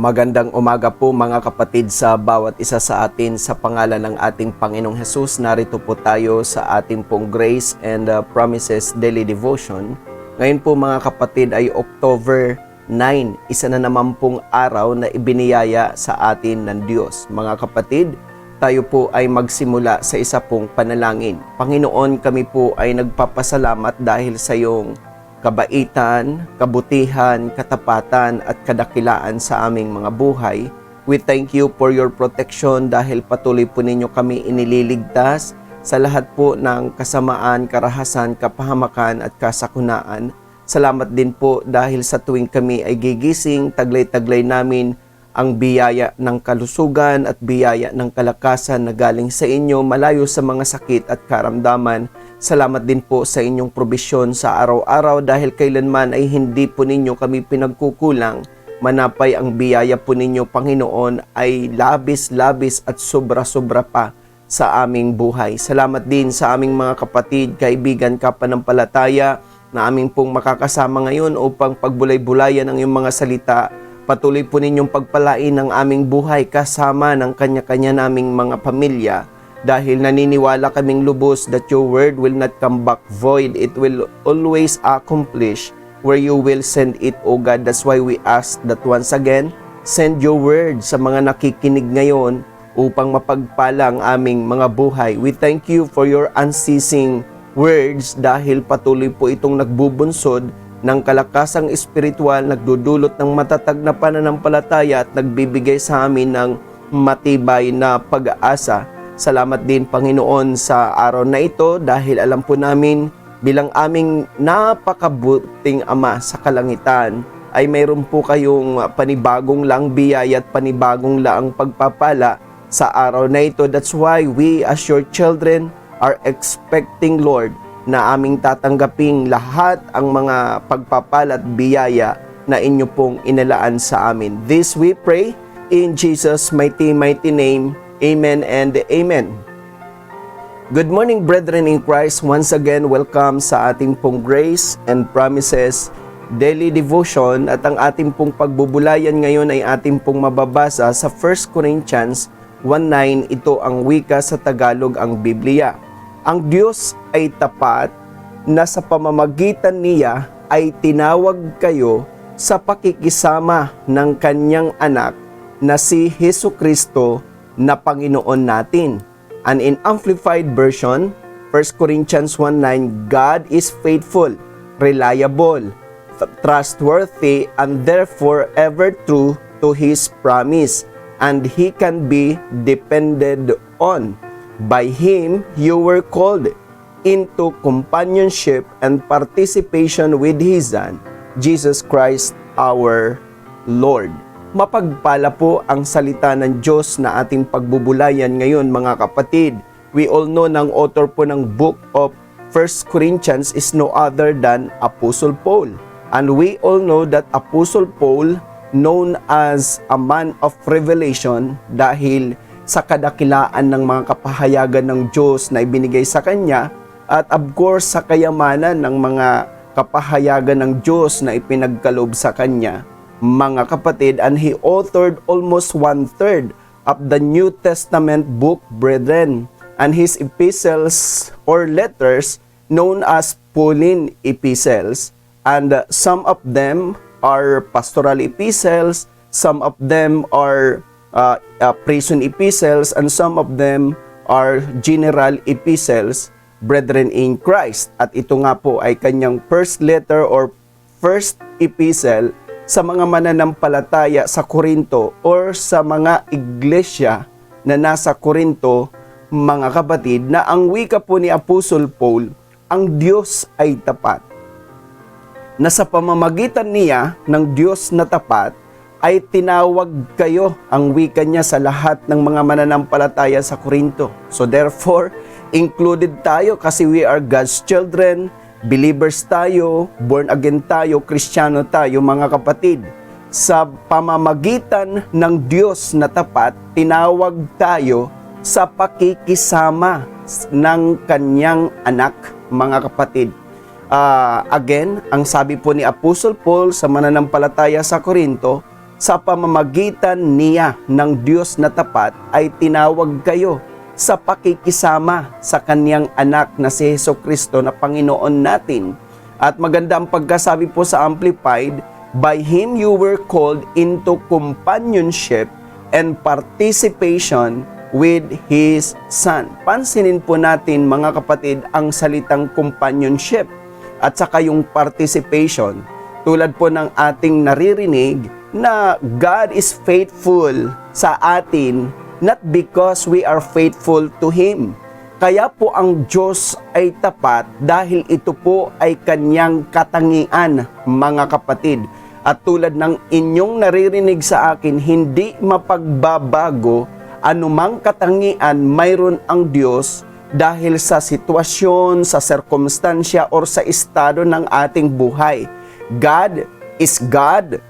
Magandang umaga po mga kapatid sa bawat isa sa atin sa pangalan ng ating Panginoong Hesus. Narito po tayo sa ating pong Grace and Promises Daily Devotion. Ngayon po mga kapatid ay October 9, isa na naman pong araw na ibiniyaya sa atin ng Diyos. Mga kapatid, tayo po ay magsimula sa isa pong panalangin. Panginoon, kami po ay nagpapasalamat dahil sa iyong kabaitan, kabutihan, katapatan at kadakilaan sa aming mga buhay. We thank you for your protection dahil patuloy po ninyo kami inililigtas sa lahat po ng kasamaan, karahasan, kapahamakan at kasakunaan. Salamat din po dahil sa tuwing kami ay gigising, taglay-taglay namin ang biyaya ng kalusugan at biyaya ng kalakasan na galing sa inyo, malayo sa mga sakit at karamdaman. Salamat din po sa inyong probisyon sa araw-araw dahil kailanman ay hindi po ninyo kami pinagkukulang. Manapay ang biyaya po ninyo, Panginoon, ay labis-labis at sobra-sobra pa sa aming buhay. Salamat din sa aming mga kapatid, kaibigan, kapanampalataya na aming pong makakasama ngayon upang pagbulay-bulayan ang iyong mga salita. Patuloy po ninyong pagpalain ang aming buhay kasama ng kanya-kanya naming mga pamilya dahil naniniwala kaming lubos that your word will not come back void. It will always accomplish where you will send it, O God. That's why we ask that once again, send your word sa mga nakikinig ngayon upang mapagpala ang aming mga buhay. We thank you for your unceasing words dahil patuloy po itong nagbubunsod ng kalakasang espiritual, nagdudulot ng matatag na pananampalataya at nagbibigay sa amin ng matibay na pag-asa. Salamat din, Panginoon, sa araw na ito dahil alam po namin bilang aming napakabuting Ama sa kalangitan ay mayroon po kayong panibagong lang biyaya at panibagong lang pagpapala sa araw na ito. That's why we as your children are expecting, Lord, na aming tatanggaping lahat ang mga pagpapala at biyaya na inyo pong inalaan sa amin. This we pray in Jesus' mighty name. Amen and amen. Good morning, brethren in Christ. Once again, welcome sa ating pong Grace and Promises Daily Devotion. At ang ating pong pagbubulayan ngayon ay ating pong mababasa sa 1 Corinthians 1:9. Ito ang wika sa Tagalog, ang Biblia. Ang Diyos ay tapat na sa pamamagitan niya ay tinawag kayo sa pakikisama ng kanyang anak na si Hesukristo na Panginoon natin. And in Amplified Version, 1 Corinthians 1:9, God is faithful, reliable, trustworthy, and therefore ever true to His promise, and He can be depended on. By Him, you were called into companionship and participation with His Son, Jesus Christ our Lord. Mapagpala po ang salita ng Diyos na ating pagbubulayan ngayon, mga kapatid. We all know ng author po ng book of 1 Corinthians is no other than Apostle Paul. And we all know that Apostle Paul, known as a man of revelation dahil sa kadakilaan ng mga kapahayagan ng Diyos na ibinigay sa kanya at of course sa kayamanan ng mga kapahayagan ng Diyos na ipinagkaloob sa kanya, mga kapatid, and he authored almost 1/3 of the New Testament book, brethren, and his epistles or letters known as Pauline epistles, and some of them are pastoral epistles, some of them are prison epistles, and some of them are general epistles, brethren in Christ. At ito nga po ay kanyang first letter or first epistle sa mga mananampalataya sa Korinto or sa mga iglesia na nasa Korinto, mga kapatid, na ang wika po ni Apostle Paul, ang Diyos ay tapat. Na sa pamamagitan niya ng Diyos na tapat, ay tinawag kayo, ang wika niya, sa lahat ng mga mananampalataya sa Korinto. So therefore, included tayo kasi we are God's children, believers tayo, born again tayo, Kristiyano tayo, mga kapatid. Sa pamamagitan ng Diyos na tapat, tinawag tayo sa pakikisama ng kanyang anak, mga kapatid. Again, ang sabi po ni Apostle Paul sa mananampalataya sa Korinto, sa pamamagitan niya ng Diyos na tapat ay tinawag kayo sa pakikisama sa Kanyang anak na si Jesucristo na Panginoon natin. At maganda ang pagkasabi po sa Amplified, by Him you were called into companionship and participation with His Son. Pansinin po natin mga kapatid ang salitang companionship at saka yung participation. Tulad po ng ating naririnig na God is faithful sa atin not because we are faithful to Him. Kaya po ang Diyos ay tapat dahil ito po ay Kanyang katangian, mga kapatid. At tulad ng inyong naririnig sa akin, hindi mapagbabago anumang katangian mayroon ang Diyos dahil sa sitwasyon, sa sirkumstansya, or sa estado ng ating buhay. God is God.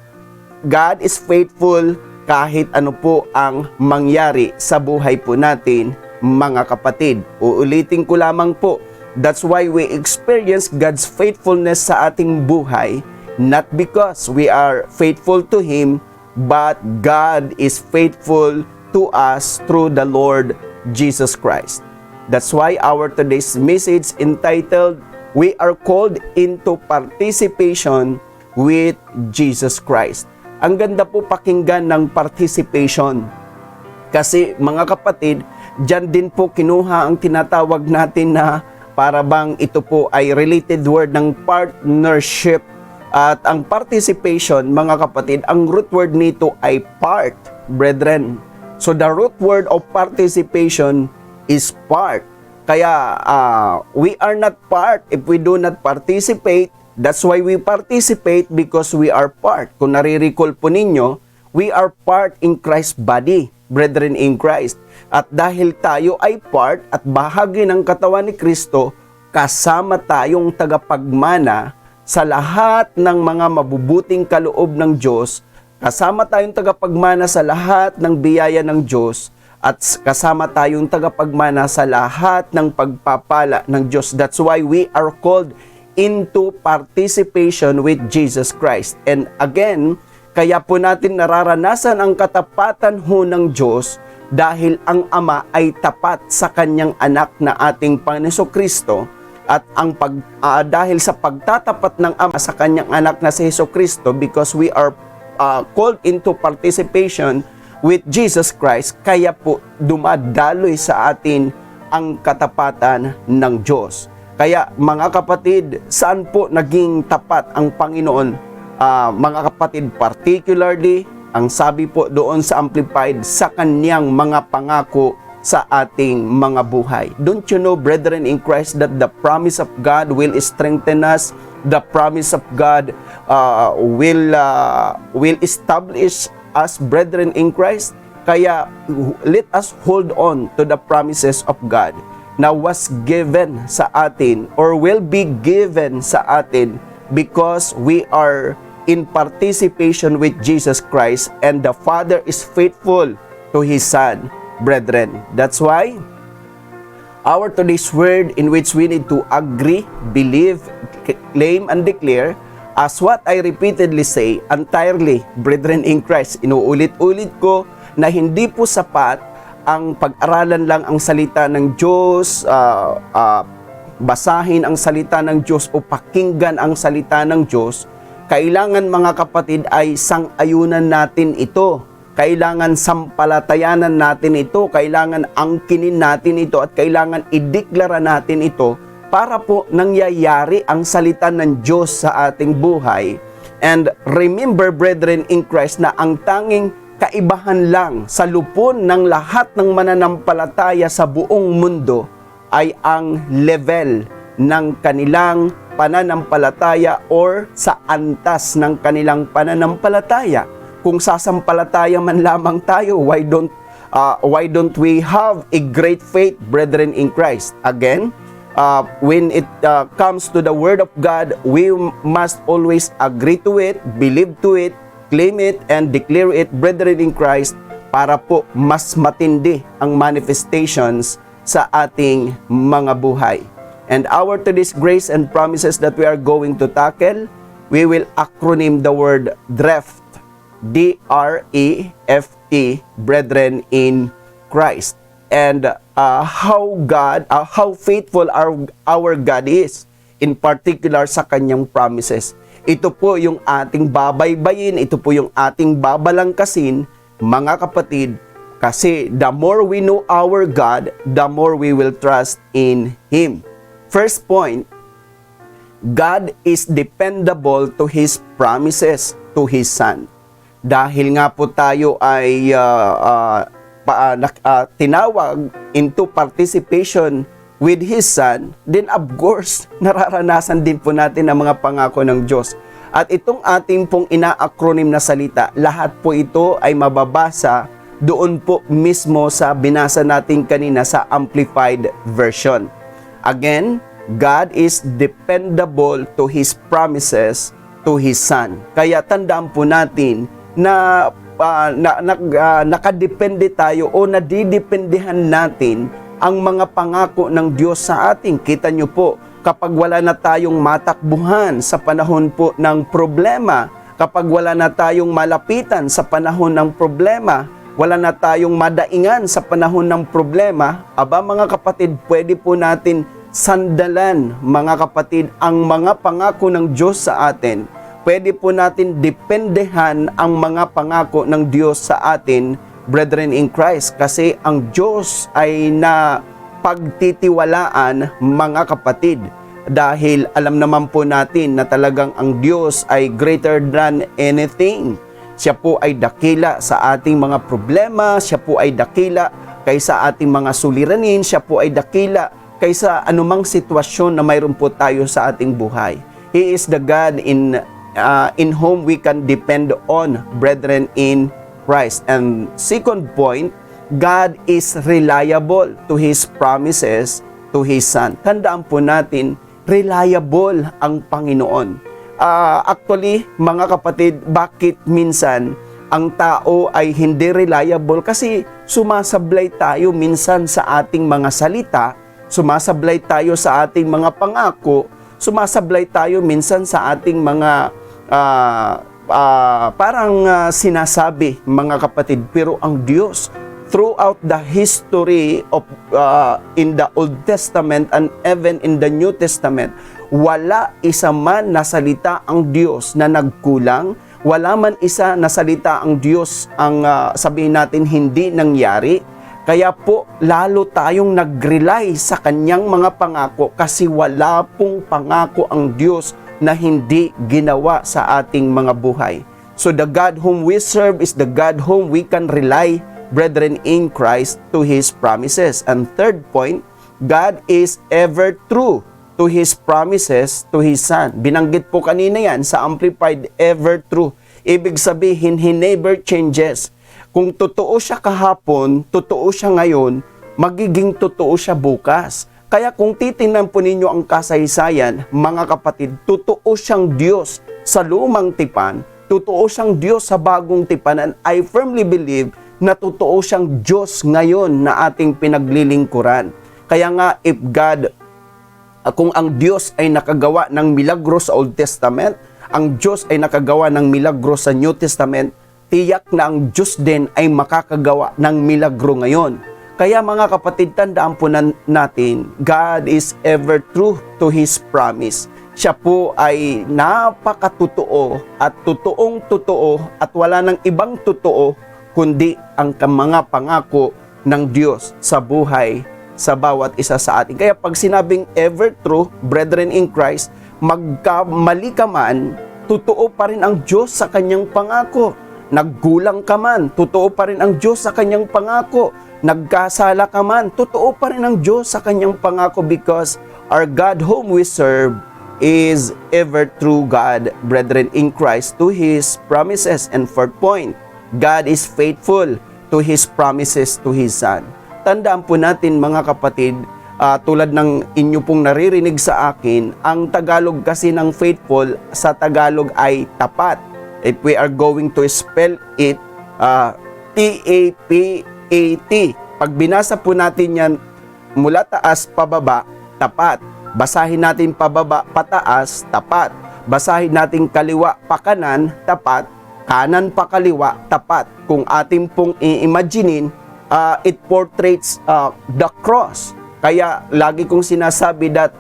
God is faithful kahit ano po ang mangyari sa buhay po natin, mga kapatid. Uulitin ko lamang po, that's why we experience God's faithfulness sa ating buhay, not because we are faithful to Him, but God is faithful to us through the Lord Jesus Christ. That's why our today's message entitled, We Are Called into Participation with Jesus Christ. Ang ganda po pakinggan ng participation. Kasi mga kapatid, dyan din po kinuha ang tinatawag natin na para bang ito po ay related word ng partnership. At ang participation, mga kapatid, ang root word nito ay part, brethren. So the root word of participation is part. Kaya we are not part if we do not participate. That's why we participate, because we are part. Kung nare-recall po ninyo, we are part in Christ's body, brethren in Christ. At dahil tayo ay part at bahagi ng katawan ni Kristo, kasama tayong tagapagmana sa lahat ng mga mabubuting kaloob ng Diyos, kasama tayong tagapagmana sa lahat ng biyaya ng Diyos, at kasama tayong tagapagmana sa lahat ng pagpapala ng Diyos. That's why we are called into participation with Jesus Christ. And again, kaya po natin nararanasan ang katapatan ho ng Diyos dahil ang Ama ay tapat sa Kanyang anak na ating Panginoon Kristo. At ang dahil sa pagtatapat ng Ama sa Kanyang anak na si Jesucristo, because we are called into participation with Jesus Christ, kaya po dumadaloy sa atin ang katapatan ng Diyos. Kaya mga kapatid, saan po naging tapat ang Panginoon? Mga kapatid, particularly, ang sabi po doon sa Amplified, sa Kanyang mga pangako sa ating mga buhay. Don't you know, brethren in Christ, that the promise of God will strengthen us? The promise of God will establish us, brethren in Christ. Kaya let us hold on to the promises of God na was given sa atin or will be given sa atin because we are in participation with Jesus Christ and the Father is faithful to His Son, brethren. That's why our today's word in which we need to agree, believe, claim, and declare, as what I repeatedly say, entirely, brethren in Christ, inuulit-ulit ko na hindi po sapat ang pag-aralan lang ang salita ng Diyos, basahin ang salita ng Diyos o pakinggan ang salita ng Diyos. Kailangan, mga kapatid, ay sang-ayunan natin ito. Kailangan sampalatayanan natin ito. Kailangan angkinin natin ito at kailangan ideklara natin ito para po nangyayari ang salita ng Diyos sa ating buhay. And remember, brethren in Christ, na ang tanging kaibahan lang sa lupon ng lahat ng mananampalataya sa buong mundo ay ang level ng kanilang pananampalataya or sa antas ng kanilang pananampalataya. Kung sasampalataya man lamang tayo, why don't we have a great faith, brethren in Christ? Again, when it comes to the Word of God, we must always agree to it, believe to it, claim it, and declare it, brethren in Christ, para po mas matindi ang manifestations sa ating mga buhay. And our today's grace and promises that we are going to tackle, we will acronym the word DREFT. D-R-E-F-E, brethren in Christ. And how faithful our God is, in particular sa kanyang promises. Ito po yung ating babaybayin, ito po yung ating babalangkasin, mga kapatid, kasi the more we know our God, the more we will trust in Him. First point, God is dependable to His promises to His Son. Dahil nga po tayo ay tinawag into participation with His Son, then of course, nararanasan din po natin ang mga pangako ng Diyos. At itong ating pong ina-acronym na salita, lahat po ito ay mababasa doon po mismo sa binasa natin kanina sa Amplified Version. Again, God is dependable to His promises to His Son. Kaya tandaan po natin na nakadepende tayo o nadidependehan natin ang mga pangako ng Diyos sa atin. Kita nyo po, kapag wala na tayong matakbuhan sa panahon po ng problema, kapag wala na tayong malapitan sa panahon ng problema, wala na tayong madaingan sa panahon ng problema, mga kapatid, pwede po natin sandalan, mga kapatid, ang mga pangako ng Diyos sa atin. Pwede po natin dependehan ang mga pangako ng Diyos sa atin, brethren in Christ, kasi ang Diyos ay na pagtitiwalaan, mga kapatid. Dahil alam naman po natin na talagang ang Diyos ay greater than anything. Siya po ay dakila sa ating mga problema, siya po ay dakila kaysa ating mga suliranin, siya po ay dakila kaysa anumang sitwasyon na mayroon po tayo sa ating buhay. He is the God in whom we can depend on, brethren in Christ. And second point, God is reliable to His promises to His Son. Tandaan po natin, reliable ang Panginoon. Actually, mga kapatid, bakit minsan ang tao ay hindi reliable? Kasi sumasablay tayo minsan sa ating mga salita, sumasablay tayo sa ating mga pangako, sumasablay tayo minsan sa ating mga sinasabi, mga kapatid. Pero ang Diyos, throughout the history of in the Old Testament and even in the New Testament, wala isa man na salita ang Diyos na nagkulang, wala man isa na salita ang Diyos ang sabihin natin hindi nangyari. Kaya po lalo tayong nag-rely sa kanyang mga pangako kasi wala pong pangako ang Diyos na hindi ginawa sa ating mga buhay. So the God whom we serve is the God whom we can rely, brethren in Christ, to His promises. And third point, God is ever true to His promises to His Son. Binanggit po kanina yan sa Amplified, ever true. Ibig sabihin, He never changes. Kung totoo siya kahapon, totoo siya ngayon, magiging totoo siya bukas. Kaya kung titingnan po ninyo ang kasaysayan, mga kapatid, totoo siyang Diyos sa lumang tipan, totoo siyang Diyos sa bagong tipan, and I firmly believe na totoo siyang Diyos ngayon na ating pinaglilingkuran. Kaya nga, if God, kung ang Diyos ay nakagawa ng milagro sa Old Testament, ang Diyos ay nakagawa ng milagro sa New Testament, tiyak na ang Diyos din ay makakagawa ng milagro ngayon. Kaya mga kapatid, tandaan po natin, God is ever true to His promise. Siya po ay napakatotoo at totoong totoo at wala nang ibang totoo kundi ang mga pangako ng Diyos sa buhay sa bawat isa sa atin. Kaya pag sinabing ever true, brethren in Christ, magkamali ka man, totoo pa rin ang Diyos sa kanyang pangako. Naggulang ka man, totoo pa rin ang Diyos sa kanyang pangako. Nagkasala ka man, totoo pa rin ang Diyos sa kanyang pangako, because our God whom we serve is ever true God, brethren in Christ, to His promises. And fourth point, God is faithful to His promises to His Son. Tandaan po natin, mga kapatid, tulad ng inyo pong naririnig sa akin, ang Tagalog kasi ng faithful sa Tagalog ay tapat. If we are going to spell it, T-A-P-A-T. Pag binasa po natin yan mula taas pababa, tapat. Basahin natin pababa pataas, tapat. Basahin natin kaliwa pakanan, tapat. kanan pa kaliwa, tapat. Kung ating pong i-imaginein, it portrays the cross. Kaya lagi kong sinasabi that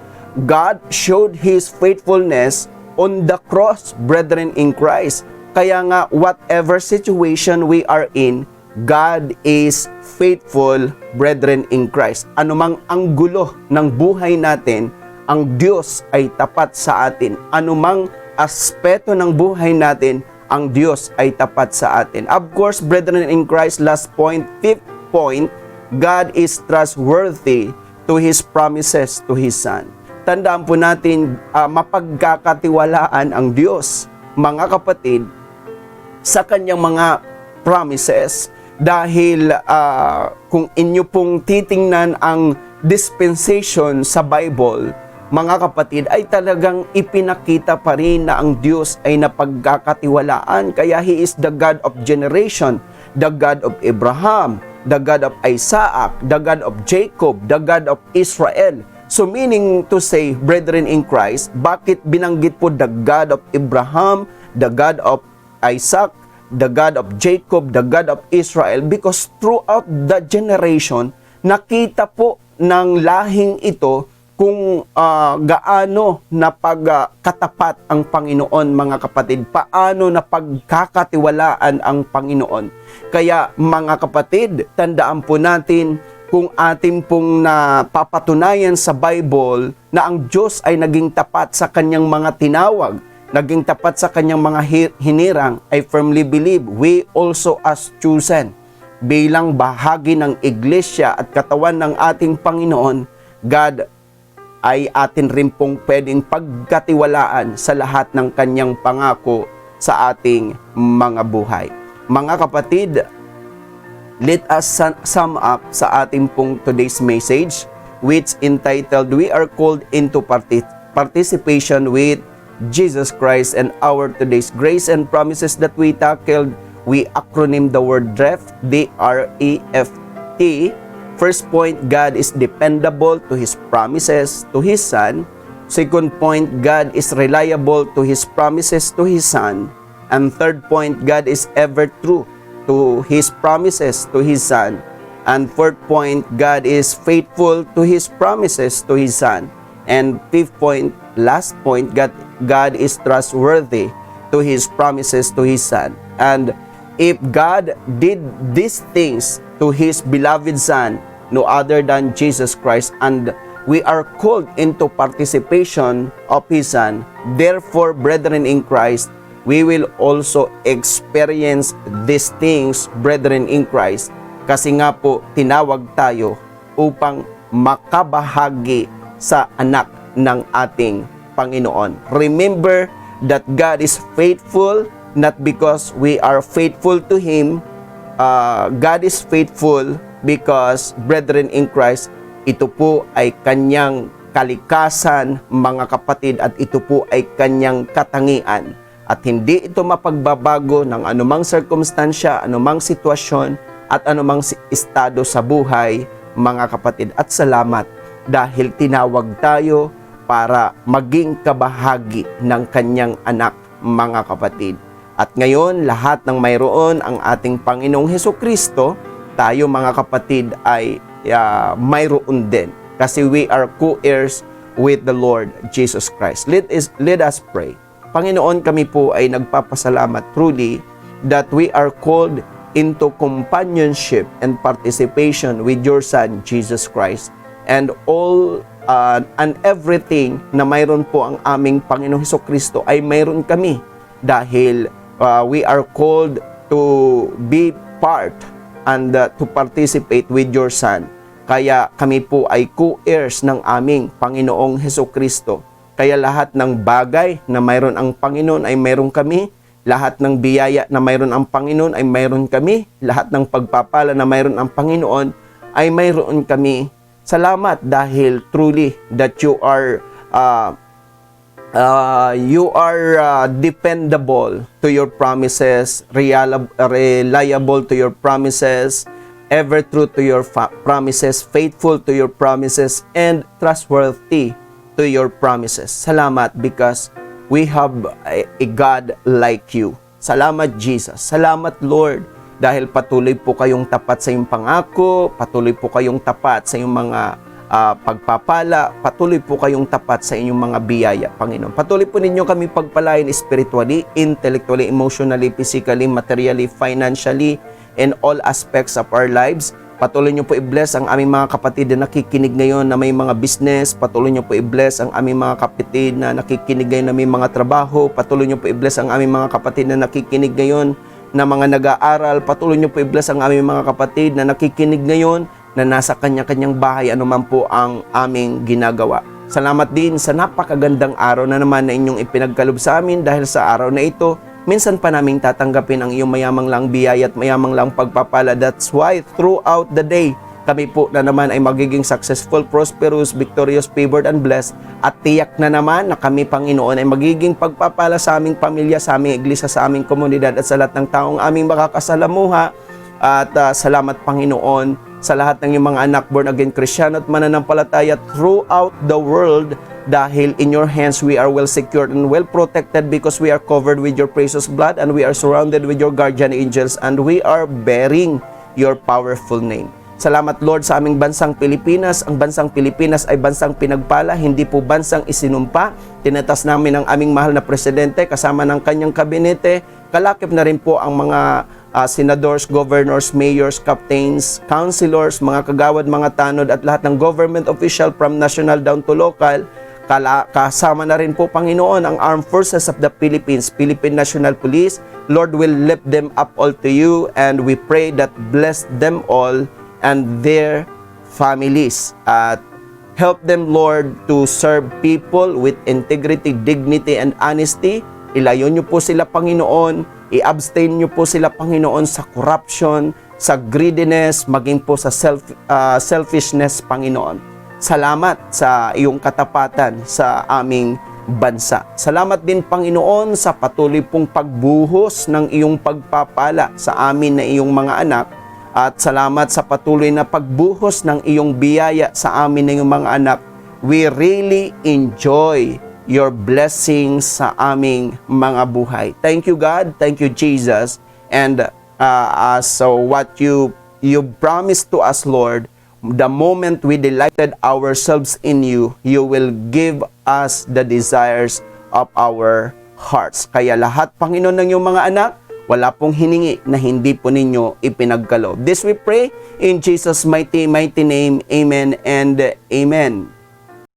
God showed His faithfulness on the cross, brethren in Christ. Kaya nga, whatever situation we are in, God is faithful, brethren in Christ. Anumang anggulo ng buhay natin, ang Diyos ay tapat sa atin. Anumang aspeto ng buhay natin, ang Diyos ay tapat sa atin. Of course, brethren in Christ, last point, fifth point, God is trustworthy to His promises to His Son. Tandaan po natin, mapagkakatiwalaan ang Diyos, mga kapatid, sa kanyang mga promises. Dahil kung inyo pong titingnan ang dispensation sa Bible, mga kapatid, ay talagang ipinakita pa rin na ang Diyos ay napagkakatiwalaan. Kaya He is the God of generation, the God of Abraham, the God of Isaac, the God of Jacob, the God of Israel. So meaning to say, brethren in Christ, bakit binanggit po the God of Abraham, the God of Isaac, the God of Jacob, the God of Israel? Because throughout the generation, nakita po ng lahing ito kung gaano napagkatapat ang Panginoon, mga kapatid. Paano napagkakatiwalaan ang Panginoon. Kaya mga kapatid, tandaan po natin, kung ating pong napapatunayan sa Bible na ang Diyos ay naging tapat sa kanyang mga tinawag, naging tapat sa kanyang mga hinirang, I firmly believe we also as chosen bilang bahagi ng iglesia at katawan ng ating Panginoon, God ay atin rin pong pwedeng pagkatiwalaan sa lahat ng kanyang pangako sa ating mga buhay. Mga kapatid, let us sum up sa ating pong today's message, which entitled, We Are Called into Participation with Jesus Christ, and our today's grace and promises that we tackled, we acronym the word DREFT, D-R-E-F-T. First point, God is dependable to His promises to His Son. Second point, God is reliable to His promises to His Son. And third point, God is ever true to His promises to His Son. And fourth point, God is faithful to His promises to His Son. And fifth point, last point, God is trustworthy to His promises to His Son. And if God did these things to His beloved Son, no other than Jesus Christ, and we are called into participation of His Son, therefore, brethren in Christ, we will also experience these things, brethren in Christ, kasi nga po tinawag tayo upang makabahagi sa anak ng ating Panginoon. Remember that God is faithful, not because we are faithful to Him. God is faithful because, brethren in Christ, ito po ay kanyang kalikasan, mga kapatid, at ito po ay kanyang katangian. At hindi ito mapagbabago ng anumang sirkumstansya, anumang sitwasyon, at anumang estado sa buhay, mga kapatid. At salamat dahil tinawag tayo para maging kabahagi ng kanyang anak, mga kapatid. At ngayon, lahat ng mayroon ang ating Panginoong Hesukristo, tayo mga kapatid ay mayroon din. Kasi we are co-heirs with the Lord Jesus Christ. Let us pray. Panginoon, kami po ay nagpapasalamat truly that we are called into companionship and participation with your Son, Jesus Christ. And all and everything na mayroon po ang aming Panginoong Hesukristo ay mayroon kami dahil we are called to be part and to participate with your Son. Kaya kami po ay co-heirs ng aming Panginoong Hesukristo. Kaya lahat ng bagay na mayroon ang Panginoon ay mayroon kami. Lahat ng biyaya na mayroon ang Panginoon ay mayroon kami. Lahat ng pagpapala na mayroon ang Panginoon ay mayroon kami. Salamat dahil truly that you are dependable to your promises, reliable to your promises, ever true to your promises, faithful to your promises, and trustworthy to your promises. Salamat because we have a God like you. Salamat, Jesus. Salamat, Lord, dahil patuloy po kayong tapat sa iyong pangako, patuloy po kayong tapat sa iyong mga pagpapala, patuloy po kayong tapat sa inyong mga biyaya, Panginoon. Patuloy po ninyo kami pagpalain spiritually, intellectually, emotionally, physically, materially, financially, in all aspects of our lives. Patuloy nyo po i-bless ang aming mga kapatid na nakikinig ngayon na may mga business. Patuloy nyo po i-bless ang aming mga kapatid na nakikinig ngayon na may mga trabaho. Patuloy nyo po i-bless ang aming mga kapatid na nakikinig ngayon na mga nag-aaral. Patuloy nyo po i-bless ang aming mga kapatid na nakikinig ngayon na nasa kanya-kanyang bahay, anuman po ang aming ginagawa. Salamat din sa napakagandang araw na naman na inyong ipinagkalob sa amin. Dahil sa araw na ito, minsan pa naming tatanggapin ang iyong mayamang lang biyaya at mayamang lang pagpapala. That's why throughout the day, kami po na naman ay magiging successful, prosperous, victorious, favored, and blessed. At tiyak na naman na kami, Panginoon, ay magiging pagpapala sa aming pamilya, sa aming iglesia, sa aming komunidad at sa lahat ng taong aming makakasalamuha. At salamat, Panginoon, sa lahat ng iyong mga anak, born again Kristiyano at mananampalataya throughout the world. Dahil in your hands we are well secured and well protected because we are covered with your precious blood and we are surrounded with your guardian angels and we are bearing your powerful name. Salamat, Lord, sa aming bansang Pilipinas. Ang bansang Pilipinas ay bansang pinagpala, hindi po bansang isinumpa. Tinatas namin ang aming mahal na presidente kasama ng kanyang kabinete. Kalakip na rin po ang mga senadors, governors, mayors, captains, councilors, mga kagawad, mga tanod at lahat ng government official from national down to local. Kasama na rin po, Panginoon, ang Armed Forces of the Philippines, Philippine National Police. Lord, will lift them up all to you and we pray that bless them all and their families. At help them, Lord, to serve people with integrity, dignity, and honesty. Ilayo niyo po sila, Panginoon. I-abstain niyo po sila, Panginoon, sa corruption, sa greediness, maging po sa selfishness, Panginoon. Salamat sa iyong katapatan sa aming bansa. Salamat din, Panginoon, sa patuloy pong pagbuhos ng iyong pagpapala sa amin na iyong mga anak. At salamat sa patuloy na pagbuhos ng iyong biyaya sa amin na iyong mga anak. We really enjoy your blessings sa aming mga buhay. Thank you, God. Thank you, Jesus. And so what you promised to us, Lord, the moment we delighted ourselves in you, you will give us the desires of our hearts. Kaya lahat, Panginoon, ng iyong mga anak, wala pong hiningi na hindi po ninyo ipinagkaloob. This we pray in Jesus' mighty name. Amen and amen.